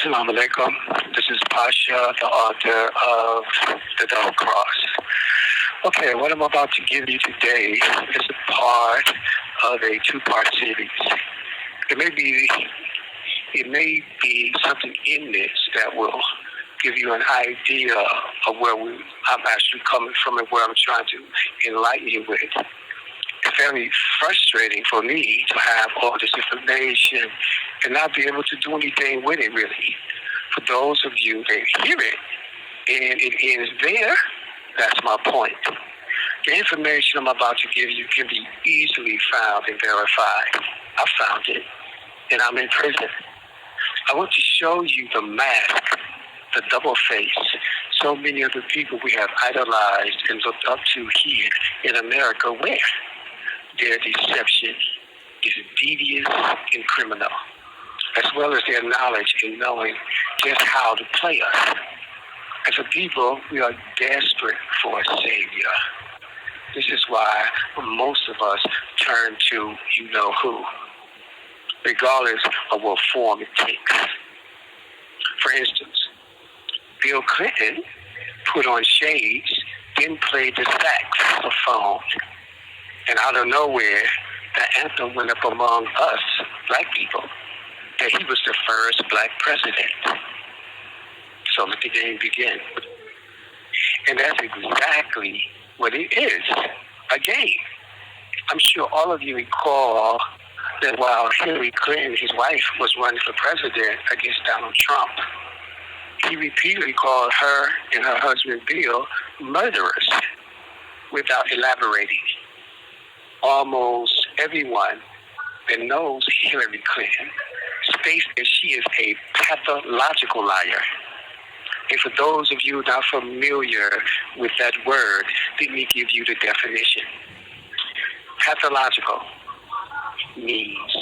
Assalamu alaikum. This is Pasha, the author of The Double Cross. Okay, what I'm about to give you today is a part of a two-part series. It may be something in this that will give you an idea of where I'm actually coming from and where I'm trying to enlighten you with. It's very frustrating for me to have all this information and not be able to do anything with it, really. For those of you that hear it and it ends there, that's my point. The information I'm about to give you can be easily found and verified. I found it, and I'm in prison. I want to show you the mask, the double face. So many of the people we have idolized and looked up to here in America, where their deception is devious and criminal, as well as their knowledge in knowing just how to play us. As a people, we are desperate for a savior. This is why most of us turn to you-know-who, regardless of what form it takes. For instance, Bill Clinton put on shades, then played the saxophone. And out of nowhere, the anthem went up among us, black people, that he was the first black president. So let the game begin. And that's exactly what it is, a game. I'm sure all of you recall that while Hillary Clinton, his wife, was running for president against Donald Trump, he repeatedly called her and her husband Bill murderers without elaborating. Almost everyone that knows Hillary Clinton states that she is a pathological liar. And for those of you not familiar with that word, let me give you the definition. Pathological means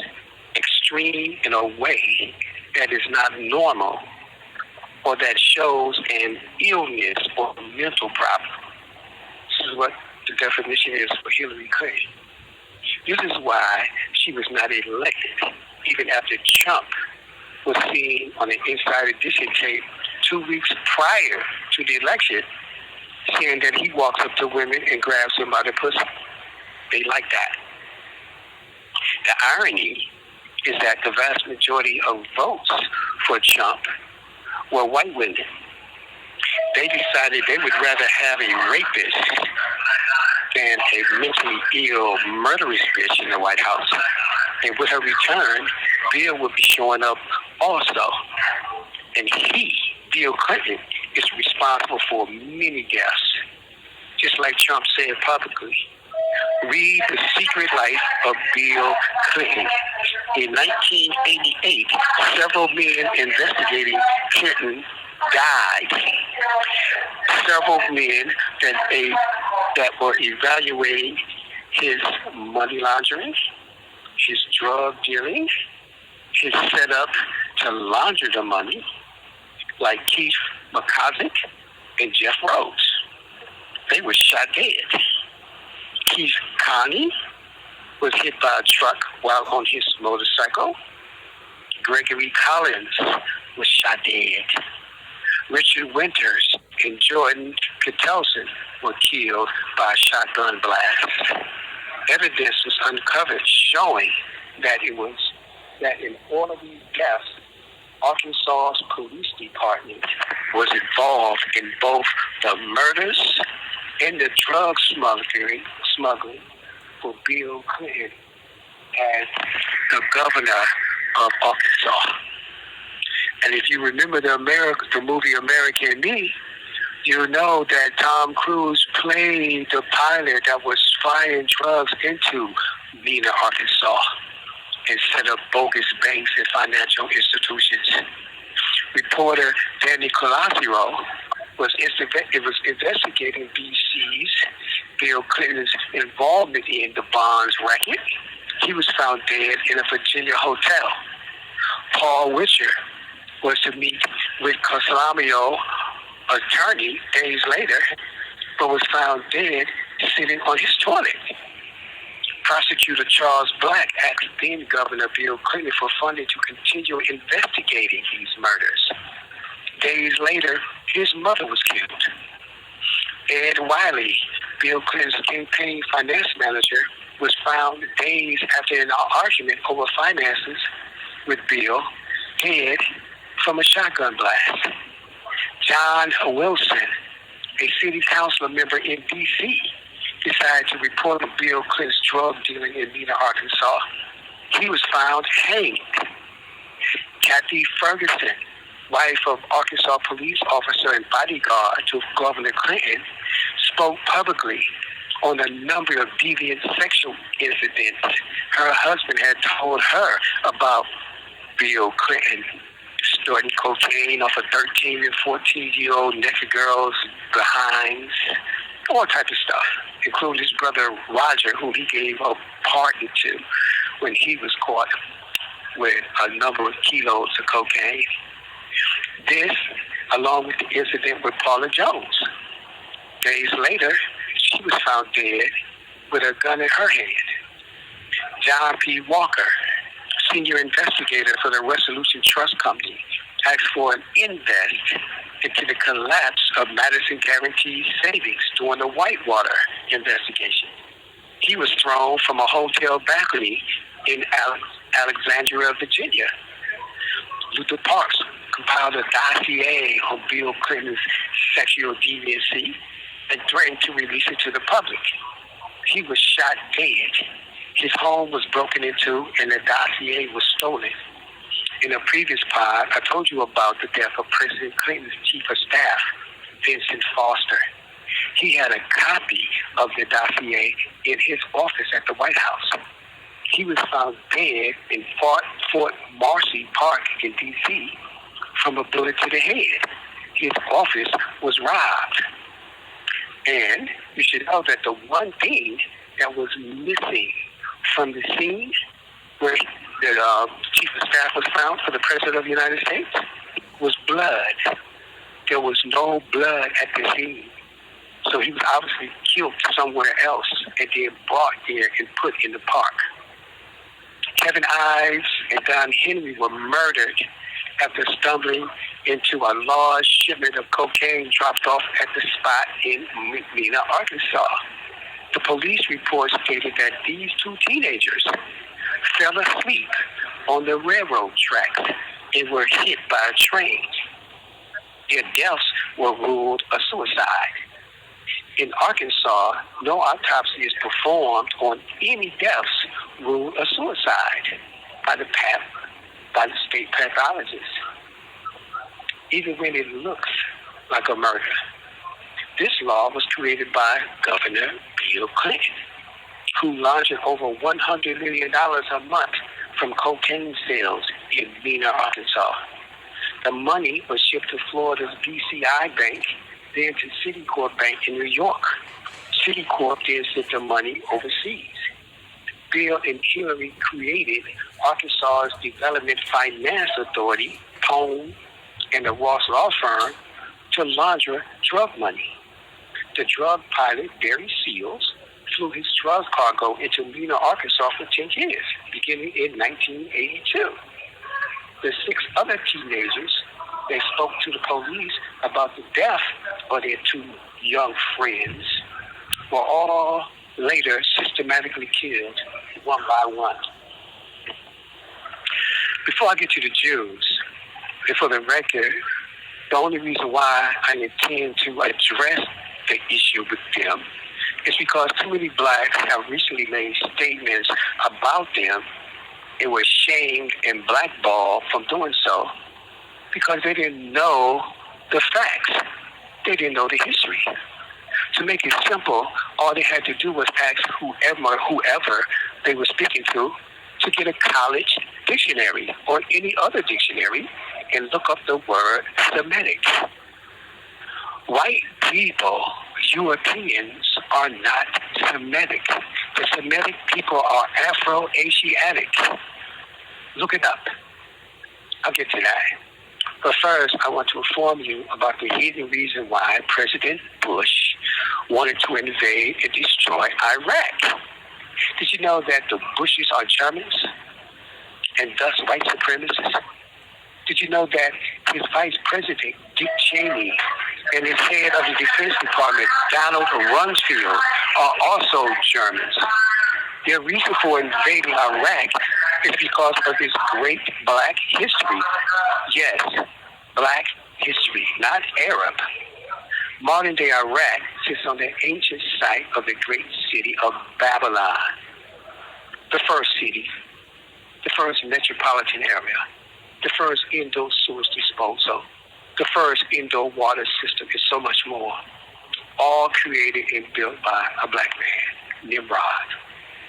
extreme in a way that is not normal or that shows an illness or mental problem. This is what the definition is for Hillary Clinton. This is why she was not elected, even after Trump was seen on an Inside Edition tape 2 weeks prior to the election, saying that he walks up to women and grabs them by the pussy. They like that. The irony is that the vast majority of votes for Trump were white women. They decided they would rather have a rapist than a mentally ill, murderous bitch in the White House. And with her return, Bill will be showing up also. And he, Bill Clinton, is responsible for many deaths. Just like Trump said publicly. Read The Secret Life of Bill Clinton. In 1988, several men investigating Clinton died. Several men that were evaluating his money laundering, his drug dealing, his setup to launder the money, like Keith McCosick and Jeff Rhodes. They were shot dead. Keith Connie was hit by a truck while on his motorcycle. Gregory Collins was shot dead. Richard Winters and Jordan Kittelson were killed by a shotgun blast. Evidence was uncovered showing that in all of these deaths, Arkansas's police department was involved in both the murders and the drug smuggling for Bill Clinton as the governor of Arkansas. And if you remember the movie American Me, you know that Tom Cruise played the pilot that was flying drugs into Mena, Arkansas, and set up bogus banks and financial institutions. Reporter Danny Colosimo was investigating BC's Bill Clinton's involvement in the Bonds racket. He was found dead in a Virginia hotel. Paul Witcher was to meet with Colosimo's attorney days later, but was found dead sitting on his toilet. Prosecutor Charles Black asked then Governor Bill Clinton for funding to continue investigating these murders. Days later, his mother was killed. Ed Wiley, Bill Clinton's campaign finance manager, was found days after an argument over finances with Bill, dead from a shotgun blast. John Wilson, a city council member in D.C., decided to report Bill Clinton's drug dealing in Mena, Arkansas. He was found hanged. Kathy Ferguson, wife of Arkansas police officer and bodyguard to Governor Clinton, spoke publicly on a number of deviant sexual incidents her husband had told her about Bill Clinton, snorting cocaine off of 13 and 14-year-old naked girls' behinds, all types of stuff, including his brother Roger, who he gave a pardon to when he was caught with a number of kilos of cocaine. This, along with the incident with Paula Jones. Days later, she was found dead with a gun in her hand. John P. Walker, senior investigator for the Resolution Trust Company, asked for an invest into the collapse of Madison Guaranty Savings during the Whitewater investigation. He was thrown from a hotel balcony in Alexandria, Virginia. Luther Parks compiled a dossier on Bill Clinton's sexual deviancy and threatened to release it to the public. He was shot dead. His home was broken into and the dossier was stolen. In a previous pod, I told you about the death of President Clinton's chief of staff, Vincent Foster. He had a copy of the dossier in his office at the White House. He was found dead in Fort Marcy Park in D.C. from a bullet to the head. His office was robbed. And you should know that the one thing that was missing from the scene where the chief of staff was found for the President of the United States was blood. There was no blood at the scene. So he was obviously killed somewhere else and then brought there and put in the park. Kevin Ives and Don Henry were murdered after stumbling into a large shipment of cocaine dropped off at the spot in Mena, Arkansas. The police report stated that these two teenagers fell asleep on the railroad tracks and were hit by a train. Their deaths were ruled a suicide. In Arkansas, no autopsy is performed on any deaths ruled a suicide by the state pathologist, even when it looks like a murder. This law was created by Governor Bill Clinton, who launched over $100 million a month from cocaine sales in Mena, Arkansas. The money was shipped to Florida's BCI Bank, then to Citicorp Bank in New York. Citicorp then sent the money overseas. Bill and Hillary created Arkansas's Development Finance Authority, POEM, and the Ross Law Firm to launder drug money. The drug pilot, Barry Seals, flew his drug cargo into Mena, Arkansas for 10 years, beginning in 1982. The 6 other teenagers, they spoke to the police about the death of their 2 young friends, were all later systematically killed one by one. Before I get to the Jews, and for the record, the only reason why I intend to address the issue with them is because too many blacks have recently made statements about them and were shamed and blackballed from doing so because they didn't know the facts. They didn't know the history. To make it simple, all they had to do was ask whoever they were speaking to get a college dictionary or any other dictionary and look up the word Semitic. White people, Europeans, are not Semitic. The Semitic people are Afro-Asiatic. Look it up. I'll get to that. But first, I want to inform you about the hidden reason why President Bush wanted to invade and destroy Iraq. Did you know that the Bushes are Germans and thus white supremacists? Did you know that his vice president, Dick Cheney, and his head of the Defense Department, Donald Rumsfeld, are also Germans? Their reason for invading Iraq is because of its great black history. Yes, black history, not Arab. Modern-day Iraq sits on the ancient site of the great city of Babylon, the first city, the first metropolitan area, the first indoor sewage disposal, the first indoor water system, and so much more, all created and built by a black man, Nimrod,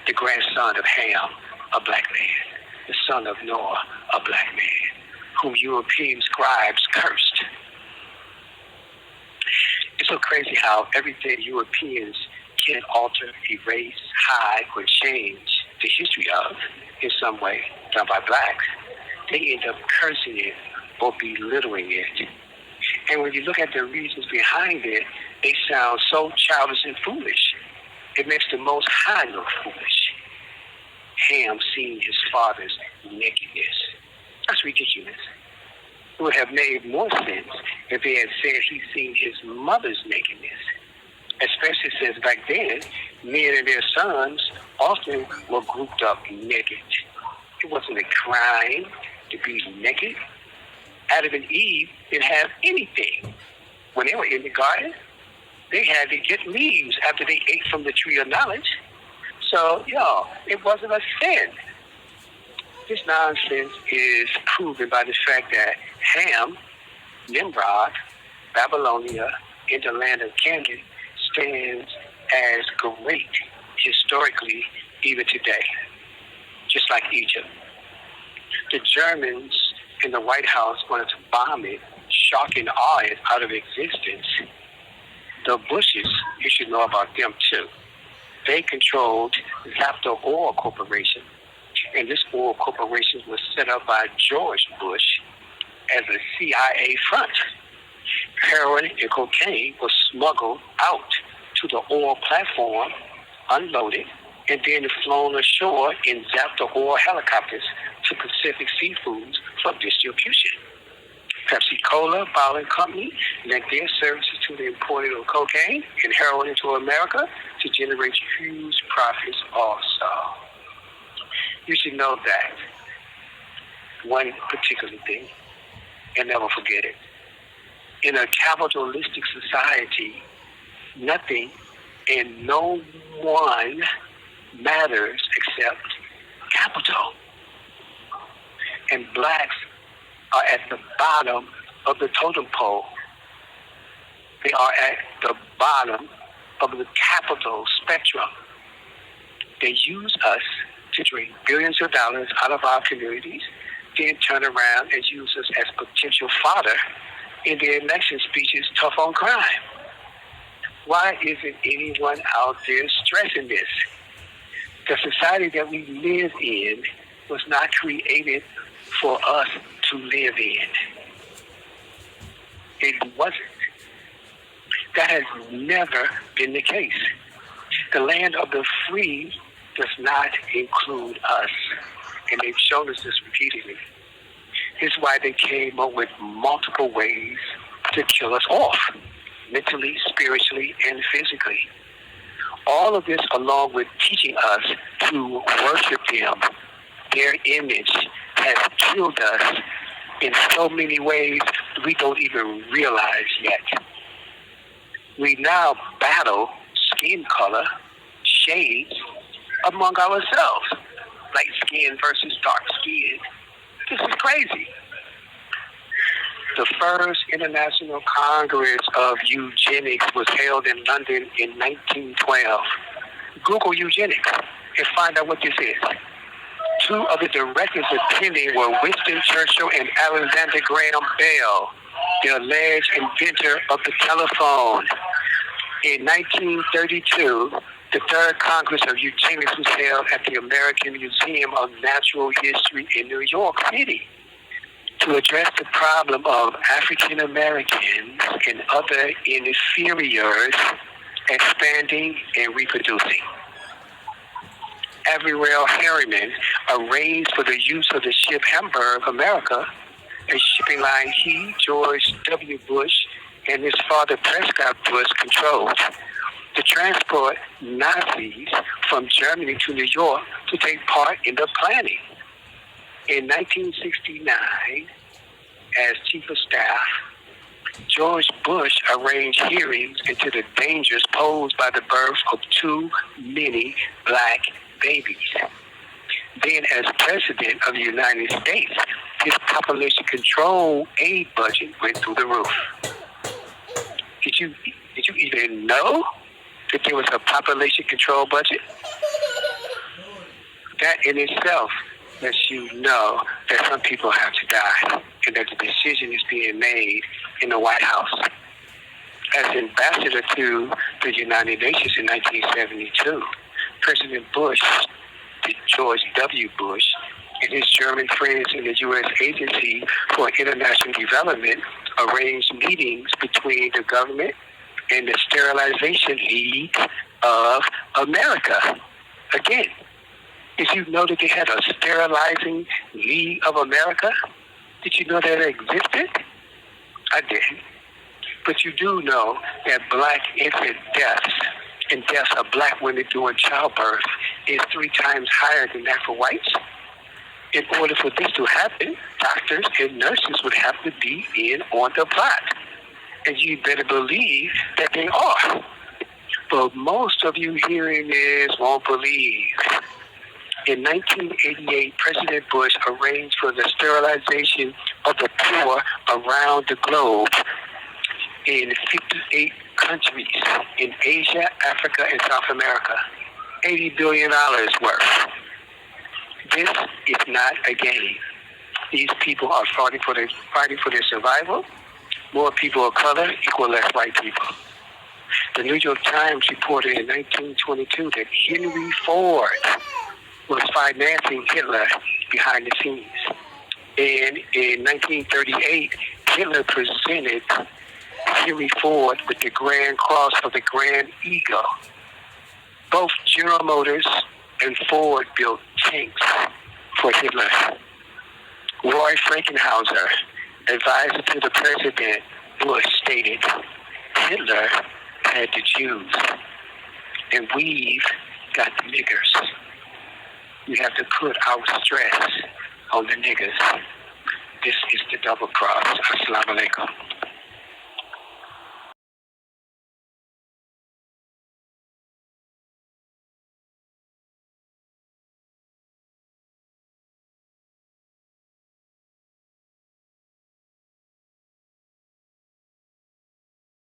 the grandson of Ham, a black man, the son of Noah, a black man, whom European scribes cursed. It's so crazy how everything Europeans can alter, erase, hide, or change the history of in some way done by blacks, they end up cursing it or belittling it. And when you look at the reasons behind it, they sound so childish and foolish. It makes the Most High look foolish. Ham seeing his father's nakedness. That's ridiculous. It would have made more sense if they had said he's seen his mother's nakedness, especially since back then, men and their sons often were grouped up naked. It wasn't a crime to be naked. Adam and Eve didn't have anything. When they were in the garden, they had to get leaves after they ate from the tree of knowledge. So, it wasn't a sin. This nonsense is proven by the fact that Ham, Nimrod, Babylonia, in the land of Canaan, stands as great historically even today, just like Egypt. The Germans in the White House wanted to bomb it, shock and awe it out of existence. The Bushes, you should know about them too. They controlled Zapta Oil Corporation, and this oil corporation was set up by George Bush as a CIA front. Heroin and cocaine was smuggled out to the oil platform, unloaded, and then flown ashore in Zapta Oil helicopters to Pacific Seafoods for distribution. Pepsi-Cola Bottling Company lent their services to the importing of cocaine and heroin into America to generate huge profits also. You should know that one particular thing and never forget it. In a capitalistic society, nothing and no one matters except capital. And blacks are at the bottom of the totem pole. They are at the bottom of the capital spectrum. They use us to drain billions of dollars out of our communities, then turn around and use us as potential fodder in their election speeches tough on crime. Why isn't anyone out there stressing this? The society that we live in was not created for us to live in. It wasn't. That has never been the case. The land of the free does not include us, and they've shown us this repeatedly. This is why they came up with multiple ways to kill us off, mentally, spiritually, and physically. All of this along with teaching us to worship them. Their image has killed us in so many ways we don't even realize yet. We now battle skin color, shades among ourselves, light skin versus dark skin. This is crazy. The first International Congress of Eugenics was held in London in 1912. Google eugenics and find out what this is. Two of the directors attending were Winston Churchill and Alexander Graham Bell, the alleged inventor of the telephone. In 1932, the Third Congress of Eugenics was held at the American Museum of Natural History in New York City to address the problem of African Americans and other inferiors expanding and reproducing. Averill Harriman arranged for the use of the ship Hamburg, America, a shipping line he, George W. Bush, and his father Prescott Bush controlled, to transport Nazis from Germany to New York to take part in the planning. In 1969, as Chief of Staff, George Bush arranged hearings into the dangers posed by the birth of too many black babies. Then, as President of the United States, his population control aid budget went through the roof. Did you even know that there was a population control budget? That in itself lets you know that some people have to die and that the decision is being made in the White House. As ambassador to the United Nations in 1972, President Bush, George W. Bush, and his German friends in the U.S. Agency for International Development arranged meetings between the government and the Sterilization League of America. Again, did you know that they had a Sterilizing League of America? Did you know that it existed? I didn't. But you do know that black infant deaths and deaths of black women during childbirth is 3 times higher than that for whites. In order for this to happen, doctors and nurses would have to be in on the plot. And you better believe that they are. But most of you hearing this won't believe. In 1988, President Bush arranged for the sterilization of the poor around the globe in 58 countries in Asia, Africa, and South America. $80 billion worth. This is not a game. These people are fighting for their survival. More people of color equal less white people. The New York Times reported in 1922 that Henry Ford was financing Hitler behind the scenes. And in 1938, Hitler presented Henry Ford with the Grand Cross of the Grand Eagle. Both General Motors and Ford built tanks for Hitler. Roy Frankenhauser, advisor to the President Bush, stated, Hitler had the Jews, and we've got the niggers. We have to put our stress on the niggers. This is the double cross. Assalamu alaikum.